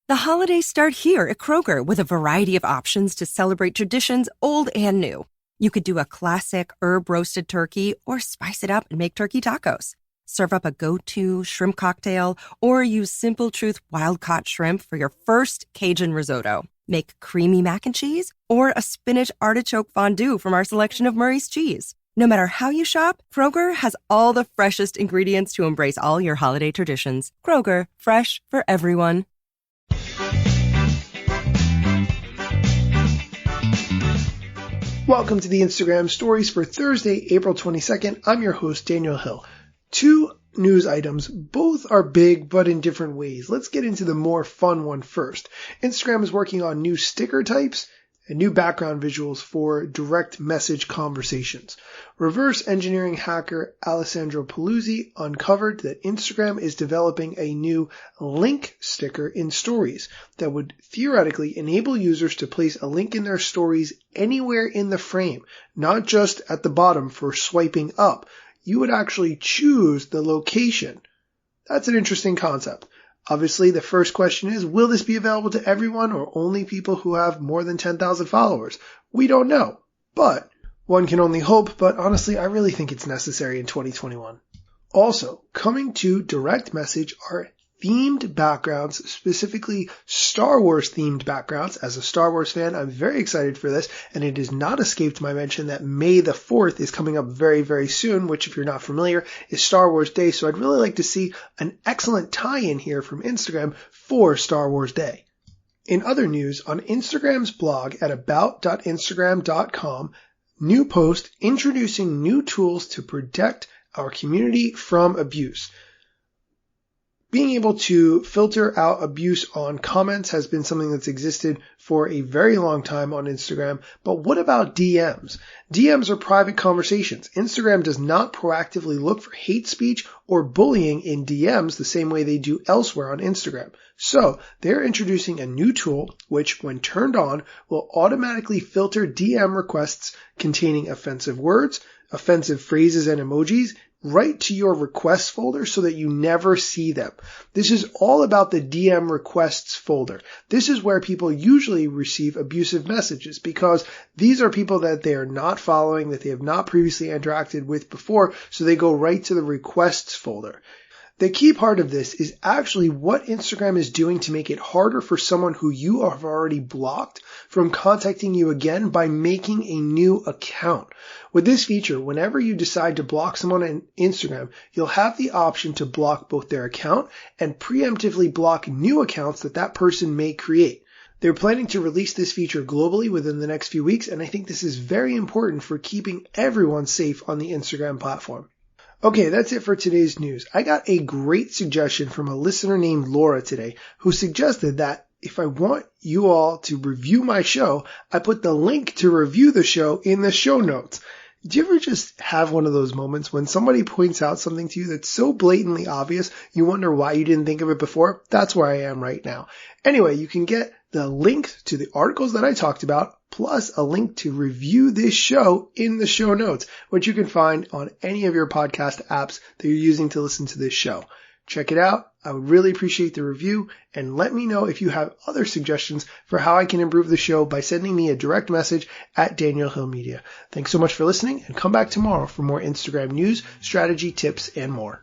The holidays start here at Kroger with a variety of options to celebrate traditions old and new. You could do a classic herb-roasted turkey or spice it up and make turkey tacos. Serve up a go-to shrimp cocktail or use Simple Truth wild-caught shrimp for your first Cajun risotto. Make creamy mac and cheese or a spinach artichoke fondue from our selection of Murray's cheese. No matter how you shop, Kroger has all the freshest ingredients to embrace all your holiday traditions. Kroger, fresh for everyone. Welcome to the Instagram stories for Thursday, April 22nd. I'm your host, Daniel Hill. Two news items. Both are big, but in different ways. Let's get into the more fun one first. Instagram is working on new sticker types and new background visuals for direct message conversations. Reverse engineering hacker Alessandro Paluzzi uncovered that Instagram is developing a new link sticker in stories that would theoretically enable users to place a link in their stories anywhere in the frame, not just at the bottom for swiping up. You would actually choose the location. That's an interesting concept. Obviously, the first question is, will this be available to everyone or only people who have more than 10,000 followers? We don't know, but one can only hope, but honestly, I really think it's necessary in 2021. Also, coming to direct message are themed backgrounds, specifically Star Wars themed backgrounds. As a Star Wars fan, I'm very excited for this, and it has not escaped my mention that May the 4th is coming up very, very soon, which if you're not familiar is Star Wars Day, so I'd really like to see an excellent tie-in here from Instagram for Star Wars Day. In other news, on Instagram's blog at about.instagram.com, new post introducing new tools to protect our community from abuse. Being able to filter out abuse on comments has been something that's existed for a very long time on Instagram, but what about DMs? DMs are private conversations. Instagram does not proactively look for hate speech or bullying in DMs the same way they do elsewhere on Instagram. So they're introducing a new tool which, when turned on, will automatically filter DM requests containing offensive words, offensive phrases and emojis, right to your requests folder so that you never see them. This is all about the DM requests folder. This is where people usually receive abusive messages because these are people that they are not following, that they have not previously interacted with before, so they go right to the requests folder. The key part of this is actually what Instagram is doing to make it harder for someone who you have already blocked from contacting you again by making a new account. With this feature, whenever you decide to block someone on Instagram, you'll have the option to block both their account and preemptively block new accounts that person may create. They're planning to release this feature globally within the next few weeks, and I think this is very important for keeping everyone safe on the Instagram platform. Okay, that's it for today's news. I got a great suggestion from a listener named Laura today who suggested that if I want you all to review my show, I put the link to review the show in the show notes. Do you ever just have one of those moments when somebody points out something to you that's so blatantly obvious, you wonder why you didn't think of it before? That's where I am right now. Anyway, you can get the link to the articles that I talked about, plus a link to review this show in the show notes, which you can find on any of your podcast apps that you're using to listen to this show. Check it out. I would really appreciate the review, and let me know if you have other suggestions for how I can improve the show by sending me a direct message at Daniel Hill Media. Thanks so much for listening, and come back tomorrow for more Instagram news, strategy, tips, and more.